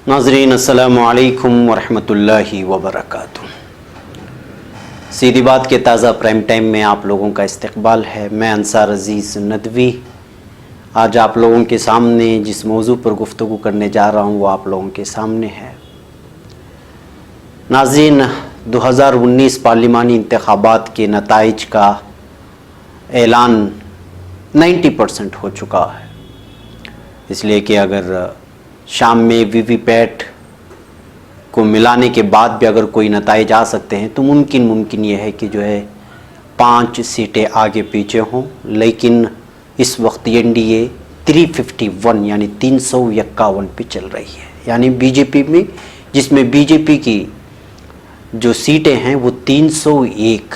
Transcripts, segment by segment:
नाज़रीन अस्सलामु अलैकुम वरहमतुल्लाहि वबरकातुहू। सीधी बात के ताज़ा प्राइम टाइम में आप लोगों का इस्तकबाल है। मैं अंसार अज़ीज़ नदवी आज आप लोगों के सामने जिस मौजू पर गुफ्तगू करने जा रहा हूँ वो आप लोगों के सामने है। नाज़रीन 2019 पार्लिमानी इंतखाबात के नताइज का ऐलान 90% हो चुका है, इसलिए कि अगर शाम में वीवीपैट को मिलाने के बाद भी अगर कोई नताइज आ सकते हैं तो मुमकिन ये है कि जो है 5 सीटें आगे पीछे हों। लेकिन इस वक्त एनडीए 351 यानी 351 पे चल रही है, यानी बीजेपी में, जिसमें बीजेपी की जो सीटें हैं वो 301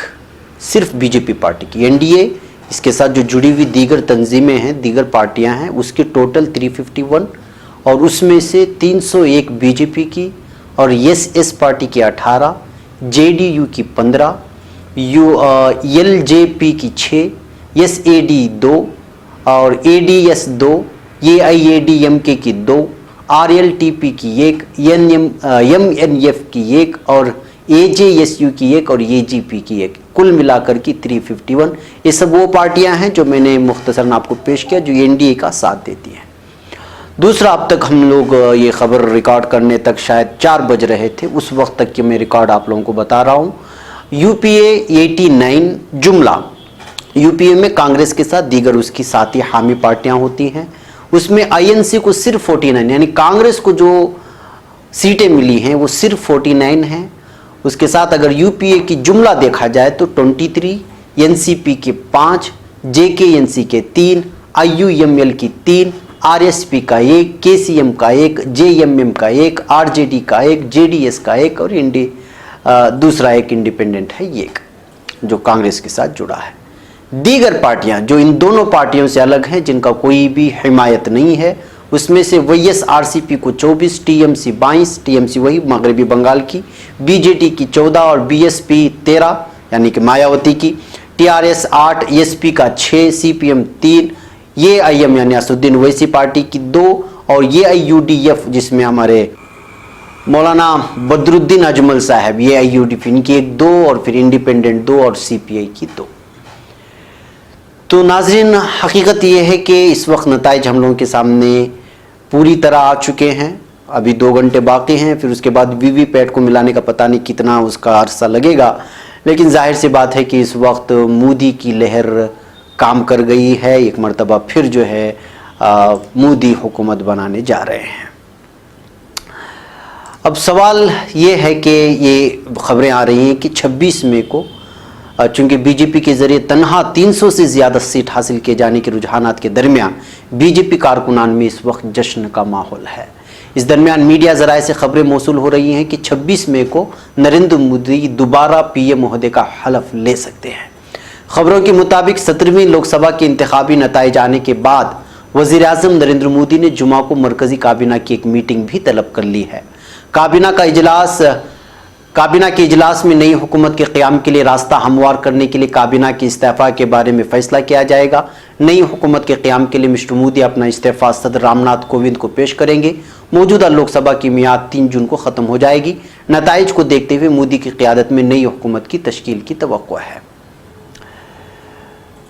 सिर्फ बीजेपी पार्टी की। एनडीए इसके साथ जो जुड़ी हुई दीगर तंजीमें हैं, दीगर पार्टियां हैं, उसके टोटल 351 और उसमें से 301 बीजेपी की और एस पार्टी की 18, जेडीयू की 15, एलजेपी की 6, एसएडी 2 और एडीएस 2, एआईएडीएमके की 2, आरएलटीपी की 1, एमएनएफ की 1 और एजेएसयू की 1 और एजीपी की 1, कुल मिलाकर की 351। ये सब वो पार्टियां हैं जो मैंने मुख्तसरन आपको पेश किया जो एनडीए का साथ देती हैं। दूसरा, अब तक हम लोग ये ख़बर रिकॉर्ड करने तक शायद 4 बज रहे थे, उस वक्त तक कि मैं रिकॉर्ड आप लोगों को बता रहा हूँ। यूपीए 89 जुमला, यूपीए में कांग्रेस के साथ दीगर उसकी साथी हामी पार्टियां होती हैं, उसमें आईएनसी को सिर्फ 49 यानी कांग्रेस को जो सीटें मिली हैं वो सिर्फ 49 हैं। उसके साथ अगर यूपीए की जुमला देखा जाए तो 23, एनसीपी के 5, जेकेएनसी के 3, आईयूएमएल की 3, आरएसपी का 1, केसीएम का 1, जेएमएम का 1, आरजेडी का 1, जेडीएस का 1 और दूसरा एक इंडिपेंडेंट है, ये जो कांग्रेस के साथ जुड़ा है। दीगर पार्टियां जो इन दोनों पार्टियों से अलग हैं, जिनका कोई भी हिमायत नहीं है, उसमें से वाईएसआरसीपी को 24, टीएमसी 22, टीएमसी वही मगरबी बंगाल की, बीजेटी की 14 और बीएसपी 13 यानी कि मायावती की, टीआरएस 8, एसपी का 6, सीपीएम 3, ये आईएम यानी असुद्दीन ओवैसी पार्टी की 2 और ये आईयूडीएफ जिसमें हमारे मौलाना बदरुद्दीन अजमल साहब, ये आईयूडीएफ इनकी 1, 2 और फिर इंडिपेंडेंट 2 और सीपीआई की 2। तो नाज़रीन, हकीकत ये है कि इस वक्त नताइज हम लोगों के सामने पूरी तरह आ चुके हैं। अभी 2 घंटे बाकी हैं, फिर उसके बाद वीवीपैट को मिलाने का पता नहीं कितना उसका अरसा लगेगा। लेकिन जाहिर सी बात है कि इस वक्त मोदी की लहर काम कर गई है। एक मरतबा फिर जो है मोदी हुकूमत बनाने जा रहे हैं। अब सवाल ये है कि ये खबरें आ रही हैं कि 26 मई को चूँकि बीजेपी के ज़रिए तनहा 300 से ज़्यादा सीट हासिल किए जाने के रुझानात के दरमियान बीजेपी कारकुनान में इस वक्त जश्न का माहौल है। इस दरमियान मीडिया ज़राए से खबरें मौसूल हो रही हैं कि 26 मई को नरेंद्र मोदी दोबारा पीएम ओहदे का हलफ ले सकते हैं। खबरों के मुताबिक 17वीं लोकसभा के इंतखाबी नताइज आने के बाद वज़ीर आज़म नरेंद्र मोदी ने जुमा को मरकज़ी काबीना की एक मीटिंग भी तलब कर ली है। काबीना के इजलास में नई हुकूमत के क़याम के लिए रास्ता हमवार करने के लिए काबीना के इस्तीफ़ा के बारे में फ़ैसला किया जाएगा। नई हुकूमत के क़याम के लिए मिस्टर मोदी अपना इस्तीफ़ा सदर रामनाथ कोविंद को पेश करेंगे। मौजूदा लोकसभा की मियाद 3 जून को ख़त्म हो जाएगी। नताइज को देखते हुए मोदी की क़यादत में नई हुकूमत की तश्कील की तवक्को है।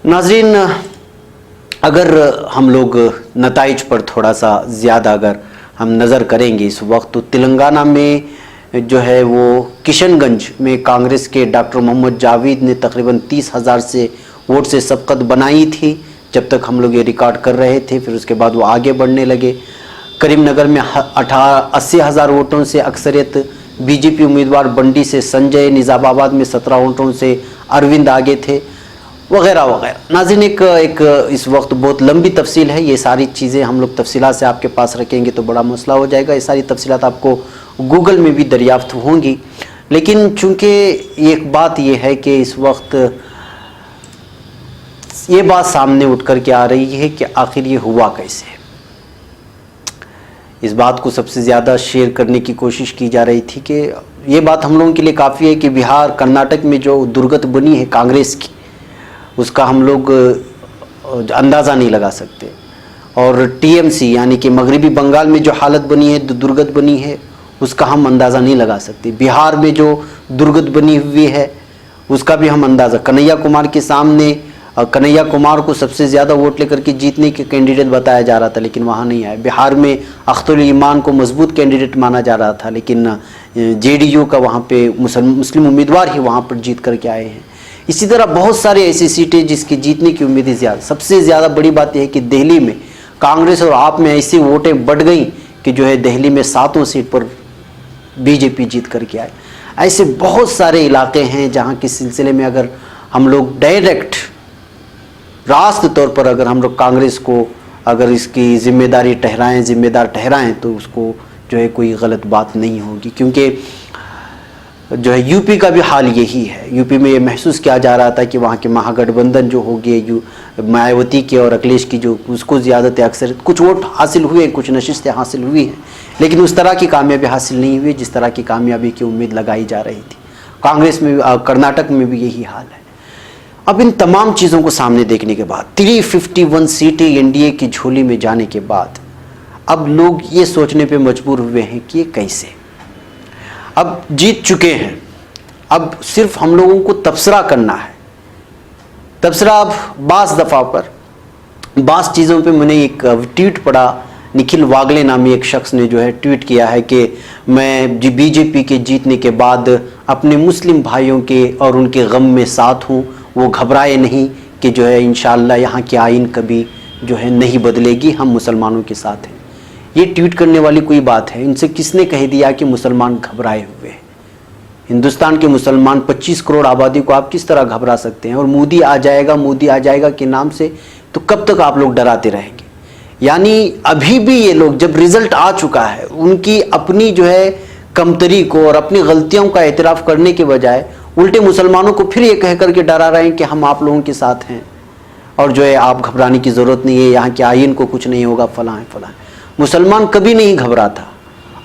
नाज़रीन, अगर हम लोग नताइज पर थोड़ा सा ज़्यादा अगर हम नज़र करेंगे इस वक्त, तो तेलंगाना में जो है वो किशनगंज में कांग्रेस के डॉक्टर मोहम्मद जावेद ने तकरीबन 30,000 से वोट से सबकत बनाई थी जब तक हम लोग ये रिकॉर्ड कर रहे थे। फिर उसके बाद वो आगे बढ़ने लगे। करीमनगर में 80,000 वोटों से अक्सरियत बीजेपी उम्मीदवार बंडी से संजय, निज़ामाबाद में 17 वोटों से अरविंद आगे थे, वगैरह वगैरह। नाज़रीन, एक इस वक्त बहुत लंबी तफसील है। ये सारी चीज़ें हम लोग तफसीलात से आपके पास रखेंगे तो बड़ा मसला हो जाएगा। ये सारी तफसीलात आपको गूगल में भी दरियाफ्त होंगी। लेकिन चूँकि एक बात यह है कि इस वक्त ये बात सामने उठ कर के आ रही है कि आखिर ये हुआ कैसे। इस बात को सबसे ज़्यादा शेयर करने की कोशिश की जा रही थी कि ये बात हम लोगों के लिए काफ़ी है कि बिहार, कर्नाटक में जो दुर्गत बनी है कांग्रेस की, उसका हम लोग अंदाज़ा नहीं लगा सकते। और टीएमसी यानी कि मगरबी बंगाल में जो हालत बनी है, दुर्गत बनी है, उसका हम अंदाज़ा नहीं लगा सकते। बिहार में जो दुर्गत बनी हुई है उसका भी हम अंदाज़ा, कन्हैया कुमार के सामने कन्हैया कुमार को सबसे ज़्यादा वोट लेकर के जीतने के कैंडिडेट बताया जा रहा था, लेकिन वहाँ नहीं आए। बिहार में अख्तरुल ईमान को मजबूत कैंडिडेट माना जा रहा था, लेकिन जेडीयू का वहाँ पे मुस्लिम उम्मीदवार ही वहाँ पर जीत करके आए हैं। इसी तरह बहुत सारे ऐसी सीटें जिसकी जीतने की उम्मीदें ज़्यादा। सबसे ज़्यादा बड़ी बात यह है कि दिल्ली में कांग्रेस और आप में ऐसी वोटें बढ़ गई कि जो है दिल्ली में 7 सीट पर बीजेपी जीत करके आए। ऐसे बहुत सारे इलाके हैं जहाँ के सिलसिले में अगर हम लोग डायरेक्ट रास्त तौर पर अगर हम लोग कांग्रेस को अगर इसकी जिम्मेदार ठहराएं तो उसको जो है कोई गलत बात नहीं होगी, क्योंकि जो है यूपी का भी हाल यही है। यूपी में ये महसूस किया जा रहा था कि वहाँ के महागठबंधन जो हो गए मायावती के और अखिलेश की, जो उसको ज़्यादातर अक्सर कुछ वोट हासिल हुए, कुछ नशिस्तें हासिल हुई हैं, लेकिन उस तरह की कामयाबी हासिल नहीं हुई जिस तरह की कामयाबी की उम्मीद लगाई जा रही थी। कांग्रेस में कर्नाटक में भी यही हाल है। अब इन तमाम चीज़ों को सामने देखने के बाद 351 सीटें एनडीए की झोली में जाने के बाद अब लोग ये सोचने पे मजबूर हुए हैं कि ये कैसे। अब जीत चुके हैं, अब सिर्फ हम लोगों को तबसरा करना है। तबसरा अब बास चीज़ों पे मैंने एक ट्वीट पढ़ा, निखिल वागले नामी एक शख्स ने जो है ट्वीट किया है कि मैं बीजेपी के जीतने के बाद अपने मुस्लिम भाइयों के और उनके गम में साथ हूँ, वो घबराए नहीं कि जो है इंशाअल्लाह यहाँ की आइन कभी जो है नहीं बदलेगी, हम मुसलमानों के साथ हैं। ये ट्वीट करने वाली कोई बात है? इनसे किसने कह दिया कि मुसलमान घबराए हुए हैं? हिंदुस्तान के मुसलमान 25 करोड़ आबादी को आप किस तरह घबरा सकते हैं? और मोदी आ जाएगा के नाम से तो कब तक आप लोग डराते रहेंगे? यानी अभी भी ये लोग, जब रिजल्ट आ चुका है, उनकी अपनी जो है कमतरी को और अपनी गलतियों का एतराफ़ करने के बजाय उल्टे मुसलमानों को फिर ये कह करके डरा रहे हैं कि हम आप लोगों के साथ हैं और जो है आप घबराने की ज़रूरत नहीं है, यहाँ के आइन को कुछ नहीं होगा, फलां है फलां है। मुसलमान कभी नहीं घबराता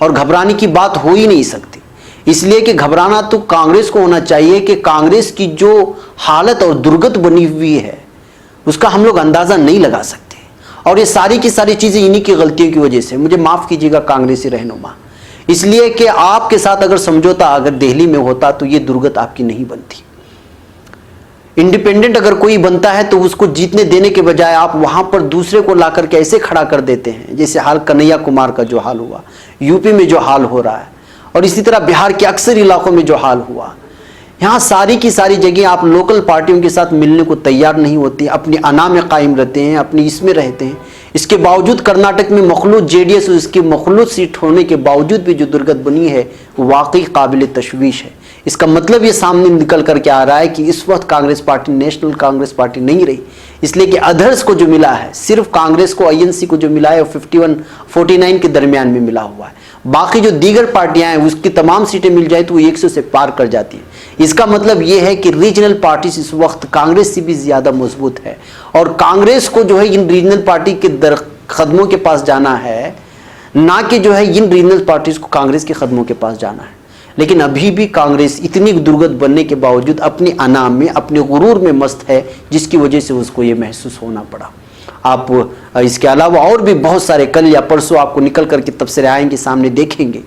और घबराने की बात हो ही नहीं सकती, इसलिए कि घबराना तो कांग्रेस को होना चाहिए कि कांग्रेस की जो हालत और दुर्गत बनी हुई है उसका हम लोग अंदाज़ा नहीं लगा सकते। और ये सारी की सारी चीज़ें इन्हीं की गलतियों की वजह से, मुझे माफ़ कीजिएगा कांग्रेसी रहनुमा, इसलिए कि आपके साथ अगर समझौता अगर दिल्ली में होता तो ये दुर्गत आपकी नहीं बनती। इंडिपेंडेंट अगर कोई बनता है तो उसको जीतने देने के बजाय आप वहां पर दूसरे को लाकर के ऐसे खड़ा कर देते हैं, जैसे हाल कन्हैया कुमार का जो हाल हुआ, यूपी में जो हाल हो रहा है, और इसी तरह बिहार के अक्सर इलाकों में जो हाल हुआ। यहाँ सारी की सारी जगह आप लोकल पार्टियों के साथ मिलने को तैयार नहीं होती, अपनी अना में कायम रहते हैं, अपनी इसमें रहते हैं। इसके बावजूद कर्नाटक में मखलूत जेडीएस, उसकी मखलूत सीट होने के बावजूद भी जो दुर्गत बनी है वो वाकई काबिल तशवीश है। इसका मतलब ये सामने निकल करके आ रहा है कि इस वक्त Congress party national Congress party नहीं रही, इसलिए कि अदर्स को जो मिला है, सिर्फ कांग्रेस को आईएनसी को जो मिला है वो 51-49 के दरमियान में मिला हुआ है। बाकी जो दीगर पार्टियां हैं उसकी तमाम सीटें मिल जाए तो वो 100 से पार कर जाती है। इसका मतलब ये है कि रीजनल पार्टीज इस वक्त कांग्रेस से भी ज़्यादा मजबूत है और कांग्रेस को जो है इन रीजनल पार्टी के कदमों के पास जाना है, ना कि जो है इन रीजनल पार्टीज को कांग्रेस के कदमों के पास जाना है। लेकिन अभी भी कांग्रेस इतनी दुर्गत बनने के बावजूद अपनी अना में, अपने गुरूर में मस्त है, जिसकी वजह से उसको ये महसूस होना पड़ा। आप इसके अलावा और भी बहुत सारे कल या परसों आपको निकल करके तबसरे आएंगे, सामने देखेंगे।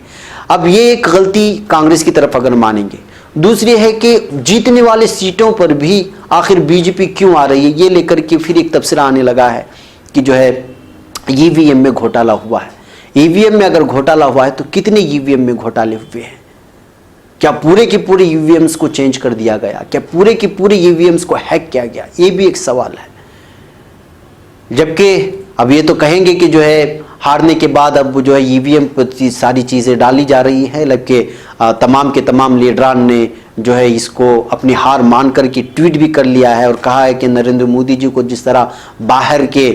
अब ये एक गलती कांग्रेस की तरफ अगर मानेंगे, दूसरी है कि जीतने वाले सीटों पर भी आखिर बीजेपी क्यों आ रही है, ये लेकर के फिर एक तबसरा आने लगा है कि जो है ईवीएम में घोटाला हुआ है। ईवीएम में अगर घोटाला हुआ है तो कितने ईवीएम में घोटाले हुए हैं? क्या पूरे के पूरे ईवीएम्स को चेंज कर दिया गया? क्या पूरे के पूरे ईवीएम्स को हैक किया गया? ये भी एक सवाल है। जबकि अब ये तो कहेंगे कि जो है हारने के बाद अब जो है ईवीएम पर सारी चीज़ें डाली जा रही हैं, जबकि तमाम के तमाम लीडरान ने जो है इसको अपनी हार मान कर के ट्वीट भी कर लिया है और कहा है कि नरेंद्र मोदी जी को जिस तरह बाहर के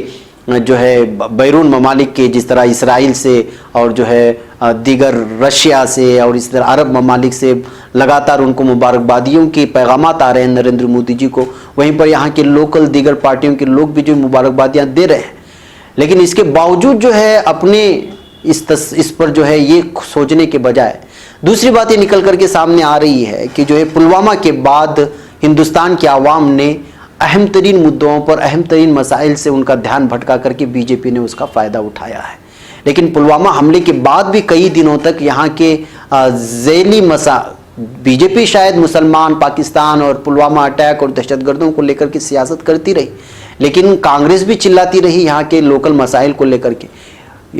जो है बैरून ममालिक के, जिस तरह इसराइल से और जो है दीगर रशिया से और इस तरह अरब ममालिक से लगातार उनको मुबारकबादियों के पैगामात आ रहे हैं नरेंद्र मोदी जी को, वहीं पर यहाँ के लोकल दीगर पार्टियों के लोग भी जो मुबारकबादियाँ दे रहे हैं। लेकिन इसके बावजूद जो है अपने इस पर जो है ये सोचने के बजाय दूसरी बात ये निकल करके सामने आ रही है कि जो है पुलवामा के बाद हिंदुस्तान के आवाम ने अहम तरीन मुद्दों पर, अहम तरीन मसाइल से उनका ध्यान भटका करके बीजेपी ने उसका फ़ायदा उठाया है। लेकिन पुलवामा हमले के बाद भी कई दिनों तक यहाँ के ज़ैली बीजेपी शायद मुसलमान, पाकिस्तान और पुलवामा अटैक और दहशतगर्दों को लेकर के सियासत करती रही, लेकिन कांग्रेस भी चिल्लाती रही यहाँ के लोकल मसाइल को लेकर के।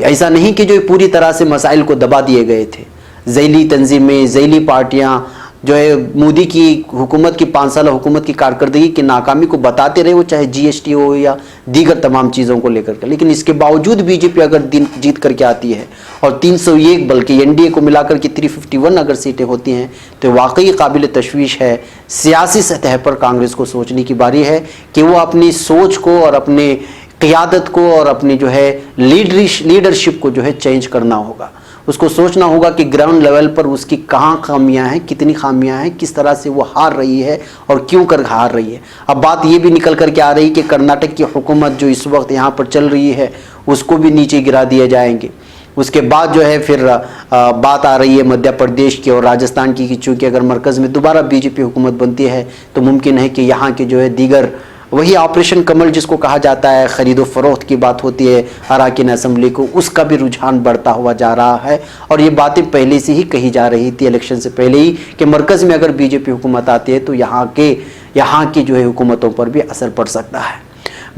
ऐसा नहीं कि जो पूरी तरह से मसाइल को दबा दिए गए थे। ज़ैली तंजीमें, ज़ैली पार्टियाँ जो है मोदी की हुकूमत की 5 साल हुकूमत की कारकर्दगी की नाकामी को बताते रहे, वो चाहे जीएसटी हो या दीगर तमाम चीज़ों को लेकर के। लेकिन इसके बावजूद बीजेपी अगर दिन जीत करके आती है और 301 बल्कि एनडीए को मिलाकर के 351 अगर सीटें होती हैं तो वाकई काबिल तशवीश है। सियासी सतह पर कांग्रेस को सोचने की बारी है कि वो अपनी सोच को और अपने क़ियादत को और अपनी जो है लीडरशिप को जो है चेंज करना होगा। उसको सोचना होगा कि ग्राउंड लेवल पर उसकी कहाँ खामियां हैं, कितनी खामियां हैं, किस तरह से वो हार रही है और क्यों कर हार रही है। अब बात ये भी निकल कर के आ रही कि कर्नाटक की हुकूमत जो इस वक्त यहाँ पर चल रही है उसको भी नीचे गिरा दिए जाएंगे। उसके बाद जो है फिर बात आ रही है मध्य प्रदेश की और राजस्थान की कि चूँकि अगर मरकज़ में दोबारा बीजेपी हुकूमत बनती है तो मुमकिन है कि यहाँ के जो है दीगर वही ऑपरेशन कमल जिसको कहा जाता है, ख़रीदो फरोख्त की बात होती है अराकीन असम्बली को, उसका भी रुझान बढ़ता हुआ जा रहा है। और ये बातें पहले से ही कही जा रही थी इलेक्शन से पहले ही कि मरकज़ में अगर बीजेपी हुकूमत आती है तो यहाँ की जो है हुकूमतों पर भी असर पड़ सकता है।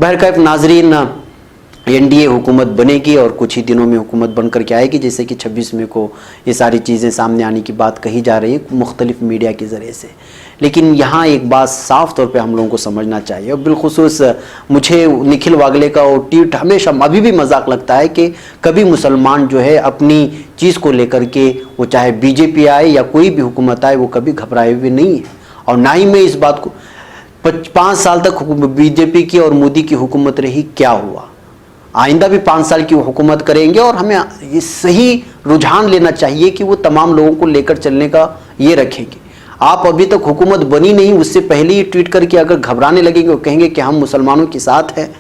बहरकैफ नाजरीन, एनडीए हुकूमत बनेगी और कुछ ही दिनों में हुकूमत बन कर के आएगी, जैसे कि 26 मई को ये सारी चीज़ें सामने आने की बात कही जा रही है मुख्तलिफ मीडिया के ज़रिए से। लेकिन यहाँ एक बात साफ़ तौर पे हम लोगों को समझना चाहिए, और बिलखुसूस मुझे निखिल वागले का वो ट्वीट हमेशा अभी भी मजाक लगता है कि कभी मुसलमान जो है अपनी चीज़ को लेकर के, वो चाहे बीजेपी आए या कोई भी हुकूमत आए, वो कभी घबराए हुए नहीं है। और ना ही मैं इस बात को 5 साल तक बीजेपी की और मोदी की हुकूमत रही, क्या हुआ, आइंदा भी 5 साल की हुकूमत करेंगे। और हमें ये सही रुझान लेना चाहिए कि वो तमाम लोगों को लेकर चलने का ये रखेंगे। आप अभी तक हुकूमत बनी नहीं, उससे पहले ही ट्वीट करके अगर घबराने लगेंगे और कहेंगे कि हम मुसलमानों के साथ हैं।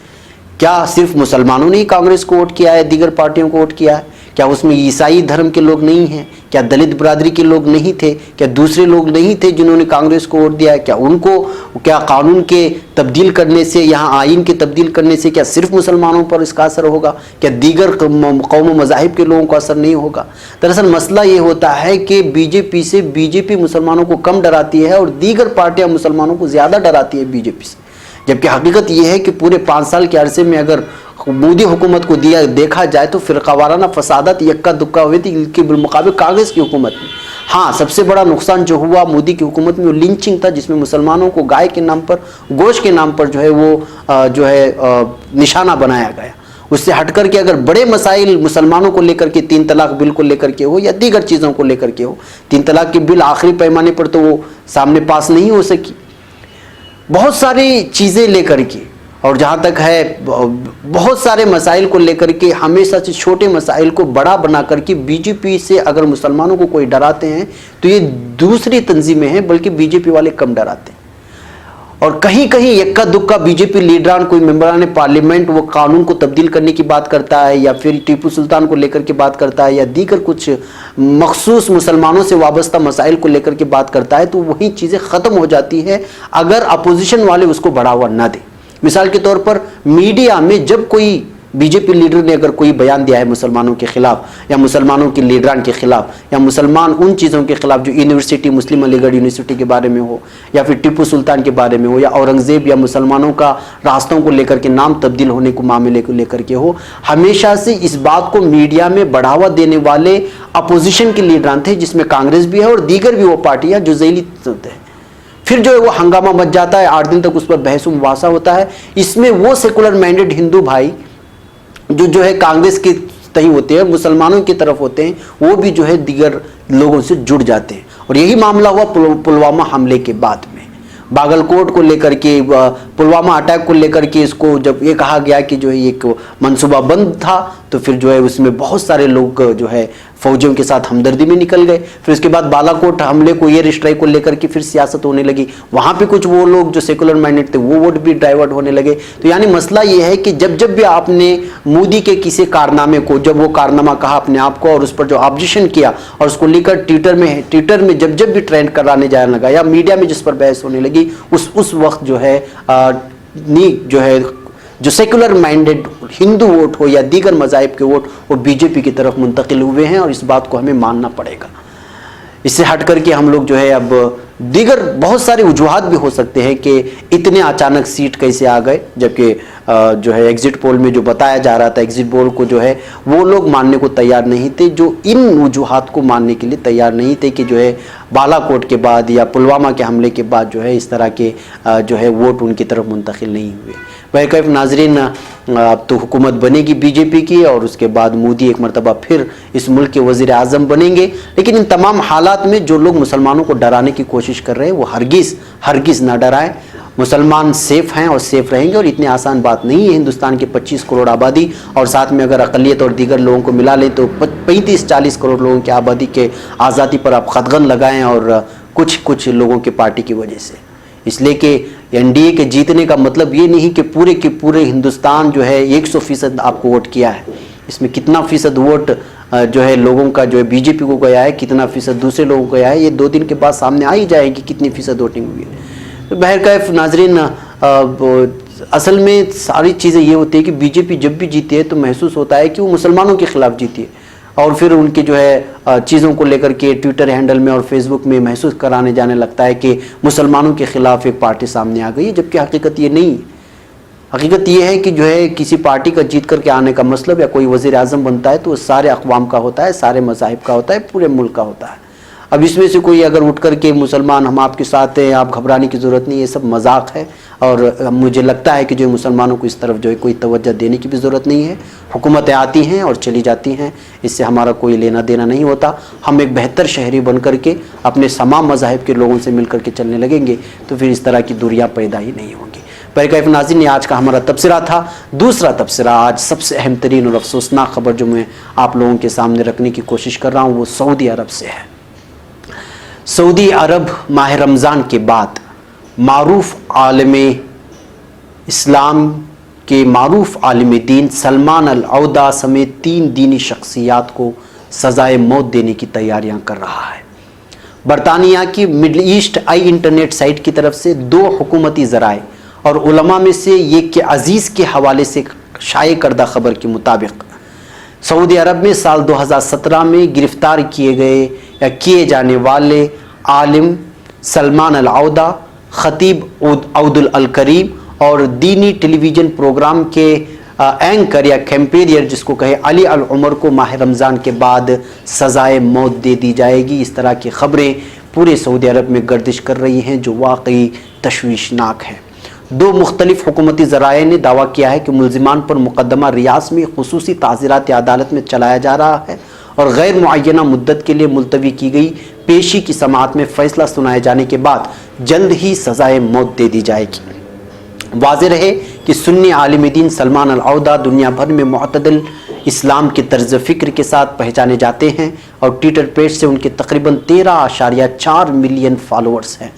क्या सिर्फ मुसलमानों ने ही कांग्रेस को वोट किया है, दीगर पार्टियों को वोट किया है? क्या उसमें ईसाई धर्म के लोग नहीं हैं? क्या दलित बरादरी के लोग नहीं थे? क्या दूसरे लोग नहीं थे जिन्होंने कांग्रेस को वोट दिया है? क्या कानून के तब्दील करने से, यहाँ आइन के तब्दील करने से क्या सिर्फ मुसलमानों पर इसका असर होगा? क्या दीगर कौम मज़ाहिब के लोगों को असर नहीं होगा? दरअसल मसला ये होता है कि बीजेपी मुसलमानों को कम डराती है और दीगर पार्टियाँ मुसलमानों को ज़्यादा डराती है बीजेपी से। जबकि हकीकत यह है कि पूरे 5 साल के अरसे में अगर मोदी हुकूमत को देखा जाए तो फ़िरक़ावाराना फसादत यक्का दुक्का हुई थी के बिलमुकाबिल कांग्रेस की हुकूमत में। हाँ, सबसे बड़ा नुकसान जो हुआ मोदी की हुकूमत में वो लिंचिंग था, जिसमें मुसलमानों को गाय के नाम पर, गोश्त के नाम पर जो है वो निशाना बनाया गया। उससे हट कर के अगर बड़े मसाइल मुसलमानों को लेकर के 3 तलाक बिल को लेकर के हो या दीगर चीज़ों को लेकर के हो, 3 तलाक की बिल आखिरी पैमाने पर तो वो सामने पास नहीं हो सकी। बहुत सारी चीज़ें लेकर के, और जहाँ तक है बहुत सारे मसाइल को लेकर के हमेशा से छोटे मसाइल को बड़ा बना करके बीजेपी से अगर मुसलमानों को कोई डराते हैं तो ये दूसरी तंजीमें हैं, बल्कि बीजेपी वाले कम डराते हैं। और कहीं कहीं यक्का दुक्का बीजेपी लीडरान, कोई मेंबरान पार्लियामेंट वो कानून को तब्दील करने की बात करता है या फिर टीपू सुल्तान को लेकर के बात करता है या दीगर कुछ मखसूस मुसलमानों से वाबस्ता मसाइल को लेकर के बात करता है, तो वही चीज़ें ख़त्म हो जाती है अगर अपोजिशन वाले उसको बढ़ावा ना दें। मिसाल के तौर पर मीडिया में जब कोई बीजेपी लीडर ने अगर कोई बयान दिया है मुसलमानों के खिलाफ या मुसलमानों के लीडरान के खिलाफ या मुसलमान उन चीज़ों के खिलाफ जो यूनिवर्सिटी, मुस्लिम अलीगढ़ यूनिवर्सिटी के बारे में हो या फिर टीपू सुल्तान के बारे में हो या औरंगज़ेब या मुसलमानों का रास्तों को लेकर के नाम तब्दील होने को मामले को लेकर के हो, हमेशा से इस बात को मीडिया में बढ़ावा देने वाले अपोजिशन के लीडरान थे, जिसमें कांग्रेस भी है और दीगर भी वो पार्टियाँ जो ज़ैली है। फिर जो है वो हंगामा मच जाता है, 8 दिन तक उस पर बहस मुबासा होता है। इसमें वो सेकुलर माइंडेड हिंदू भाई जो है कांग्रेस के तही होते हैं, मुसलमानों की तरफ होते हैं, वो भी जो है दीगर लोगों से जुड़ जाते हैं। और यही मामला हुआ पुलवामा हमले के बाद में, बागलकोट को लेकर के, पुलवामा अटैक को लेकर के इसको जब ये कहा गया कि जो है एक मंसूबा बंद था, तो फिर जो है उसमें बहुत सारे लोग जो है फौजियों के साथ हमदर्दी में निकल गए। फिर उसके बाद बालाकोट हमले को, एयर स्ट्राइक को लेकर के फिर सियासत होने लगी, वहाँ पे कुछ वो लोग जो सेकुलर माइंडेड थे वो वोट भी डाइवर्ट होने लगे। तो यानी मसला ये है कि जब भी आपने मोदी के किसी कारनामे को, जब वो कारनामा कहा अपने आप को और उस पर जो ऑब्जेक्शन किया और उसको लेकर ट्विटर में जब भी ट्रेंड कराने जाने लगा या मीडिया में जिस पर बहस होने लगी, उस वक्त जो है जितनी जो है जो सेकुलर माइंडेड हिंदू वोट हो या दीगर मज़ाहिब के वोट वो बीजेपी की तरफ मुंतकिल हुए हैं और इस बात को हमें मानना पड़ेगा। इससे हट करके हम लोग जो है अब दीगर बहुत सारे वजूहात भी हो सकते हैं कि इतने अचानक सीट कैसे आ गए, जबकि जो है एग्जिट पोल में जो बताया जा रहा था, एग्जिट पोल को जो है वो लोग मानने को तैयार नहीं थे, जो इन वजूहात को मानने के लिए तैयार नहीं थे कि जो है बालाकोट के बाद या पुलवामा के हमले के बाद जो है इस तरह के जो है वोट उनकी तरफ मुंतकिल नहीं हुए। बहरकैफ नाजरीन, अब तो हुकूमत बनेगी बीजेपी की और उसके बाद मोदी एक मरतबा फिर इस मुल्क के वज़ीर आज़म बनेंगे, लेकिन इन तमाम हालात में जो लोग मुसलमानों को डराने की कोशिश कर रहे हैं वो हरगिज़ ना डराएं। मुसलमान सेफ़ हैं और सेफ़ रहेंगे और इतनी आसान बात नहीं है। हिंदुस्तान की 25 करोड़ आबादी और साथ में अगर अक़लियत और दीगर लोगों को मिला लें तो 35-40 करोड़ लोगों की आबादी के आज़ादी पर आप ख़तगन लगाएं, और कुछ लोगों की पार्टी की वजह से। इसलिए कि एनडीए के जीतने का मतलब ये नहीं कि पूरे के पूरे हिंदुस्तान जो है 100% आपको वोट किया है। इसमें कितना फ़ीसद वोट जो है लोगों का जो है बीजेपी को गया है, कितना फ़ीसद दूसरे लोगों को गया है, ये 2 दिन के बाद सामने आ ही जाएगी कितनी फ़ीसद वोटिंग हुई है। तो बहरकैफ नाजरीन, असल में सारी चीज़ें ये होती है कि बीजेपी जब भी जीती है तो महसूस होता है कि वो मुसलमानों के ख़िलाफ़ जीती है, और फिर उनके जो है चीज़ों को लेकर के ट्विटर हैंडल में और फेसबुक में महसूस कराने जाने लगता है कि मुसलमानों के ख़िलाफ़ एक पार्टी सामने आ गई है, जबकि हकीकत ये नहीं है। हकीकत ये है कि जो है किसी पार्टी का जीत करके आने का मतलब या कोई वज़ीर आज़म बनता है तो वो सारे अक़वाम का होता है, सारे मज़ाहिब का होता है, पूरे मुल्क का होता है। अब इसमें से कोई अगर उठ करके मुसलमान हम आपके साथ हैं, आप घबराने की ज़रूरत नहीं, ये सब मजाक है, और मुझे लगता है कि जो मुसलमानों को इस तरफ जो है कोई तवज्जो देने की भी ज़रूरत नहीं है। हुकूमतें आती हैं और चली जाती हैं, इससे हमारा कोई लेना देना नहीं होता। हम एक बेहतर शहरी बन करके अपने तमाम मज़ाहिब के लोगों से मिल करके चलने लगेंगे तो फिर इस तरह की दूरियाँ पैदा ही नहीं होंगी। बहरकैफ नाज़रीन, आज का हमारा तबसरा था। दूसरा तबसरा, आज सबसे अहम तरीन और अफसोसनाक खबर जो मैं आप लोगों के सामने रखने की कोशिश कर रहा हूँ वो सऊदी अरब से है। सऊदी अरब माह रमज़ान के बाद मारूफ आलिम इस्लाम के मारूफ आलिम दीन सलमान अल औदा समेत 3 दीनी शख्सियात को सज़ाए मौत देने की तैयारियां कर रहा है। बरतानिया की मिडल ईस्ट आई इंटरनेट साइट की तरफ से 2 हुकूमती ज़राए और उलमा में से ये के अजीज़ के हवाले से शाये करदा खबर के मुताबिक सऊदी अरब में साल 2017 में गिरफ्तार किए गए या किए जाने वाले आलिम सलमान अल औदा, ख़तीब अब्दुल अल करीम और दीनी टेलीविज़न प्रोग्राम के एंकर या कैंपेनियर जिसको कहे अली अल उमर को माह रमज़ान के बाद सज़ाए मौत दे दी जाएगी। इस तरह की ख़बरें पूरे सऊदी अरब में गर्दिश कर रही हैं जो वाकई तशवीशनाक है। 2 मुख्तलिफ हुकूमती ज़राए ने दावा किया है कि मुल्ज़िमान पर मुकदमा रियास में खुसूसी ताज़ीरात अदालत में चलाया जा रहा है और गैर मुअय्यना मुद्दत के लिए मुलतवी की गई पेशी की समाअत में फ़ैसला सुनाए जाने के बाद जल्द ही सज़ाए मौत दे दी जाएगी। वाज़ेह रहे कि सुन्नी आलिम दीन सलमान अल औदा दुनिया भर में मुअतदल इस्लाम के तर्ज फ़िक्र के साथ पहचाने जाते हैं और ट्विटर पेज से उनके तकरीबन 13.4 मिलियन फॉलोअर्स हैं।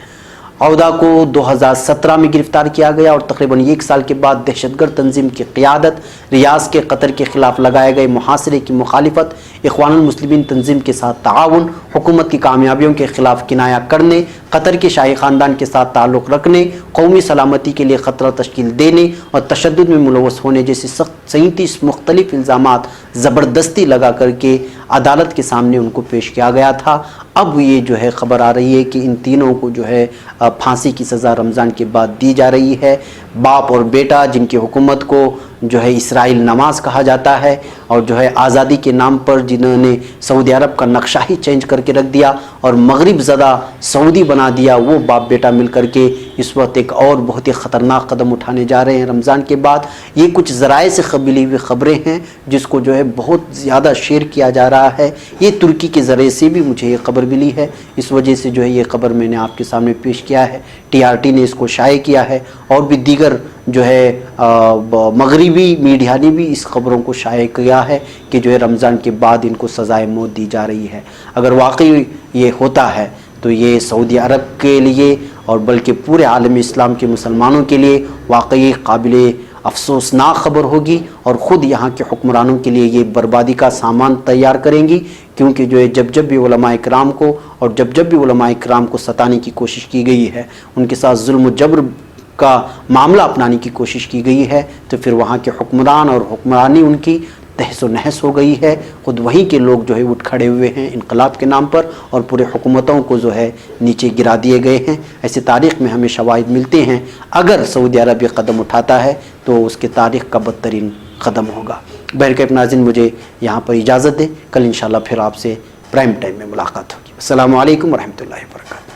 औदा को 2017 में गिरफ्तार किया गया और तकरीबन 1 साल के बाद दहशतगर्द तंजीम की क़ियादत, रियाज के कतर के ख़िलाफ़ लगाए गए मुहासरे की मुखालिफत, इख़वानुल मुस्लिमीन तंजीम के साथ ताउन, हुकूमत की कामयाबियों के ख़िलाफ़ किनाया करने, कतर के शाही ख़ानदान के साथ ताल्लुक़ रखने, कौमी सलामती के लिए ख़तरा तश्कील देने और तशद्दुद में मुलव्वस होने जैसे सख्त 37 मुख्तलिफ इल्ज़ामात ज़बरदस्ती लगा करके अदालत के सामने उनको पेश किया गया था। अब ये जो है ख़बर आ रही है कि इन तीनों को जो है फांसी की सज़ा रमज़ान के बाद दी जा रही है। बाप और बेटा जिनकी हुकूमत को जो है इसराइल नमाज कहा जाता है और जो है आज़ादी के नाम पर जिन्होंने सऊदी अरब का नक्शा ही चेंज करके रख दिया और मगरिब ज़दा सऊदी बना दिया, वो बाप बेटा मिल करके इस वक्त एक और बहुत ही ख़तरनाक कदम उठाने जा रहे हैं रमज़ान के बाद। ये कुछ ज़राए से मिली हुई ख़बरें हैं जिसको जो है बहुत ज़्यादा शेयर किया जा रहा है। ये तुर्की के ज़रिए से भी मुझे ये ख़बर मिली है, इस वजह से जो है ये ख़बर मैंने आपके सामने पेश किया है। TRT ने इसको शाये किया है और भी दीगर जो है मगरिबी मीडिया ने भी इस खबरों को शाये किया है कि जो है रमज़ान के बाद इनको सज़ाए मौत दी जा रही है। अगर वाकई ये होता है तो ये सऊदी अरब के लिए और बल्कि पूरे आलम इस्लाम के मुसलमानों के लिए वाकई काबिल अफसोसनाक ख़बर होगी और ख़ुद यहाँ के हुक्मरानों के लिए ये बर्बादी का सामान तैयार करेंगी, क्योंकि जो है जब भी उलमा इकराम को और जब भी उलमा इकराम को सताने की कोशिश की गई है, उनके साथ जुल्म जबर का मामला अपनाने की कोशिश की गई है, तो फिर वहाँ के हुक्मरान और हुक्मरानी उनकी तहस नहस हो गई है। खुद वहीं के लोग जो है उठ खड़े हुए हैं इनकलाब के नाम पर और पूरे हुकूमतों को जो है नीचे गिरा दिए गए हैं। ऐसे तारीख़ में हमें शवाहिद मिलते हैं। अगर सऊदी अरब ये कदम उठाता है तो उसके तारीख़ का बदतरीन कदम होगा। बहरकैफ नाज़रीन, मुझे यहाँ पर इजाज़त दें। कल इंशाअल्लाह फिर आपसे प्राइम टाइम में मुलाकात होगी। अस्सलामु अलैकुम वरहमतुल्लाहि वबरकातुहू।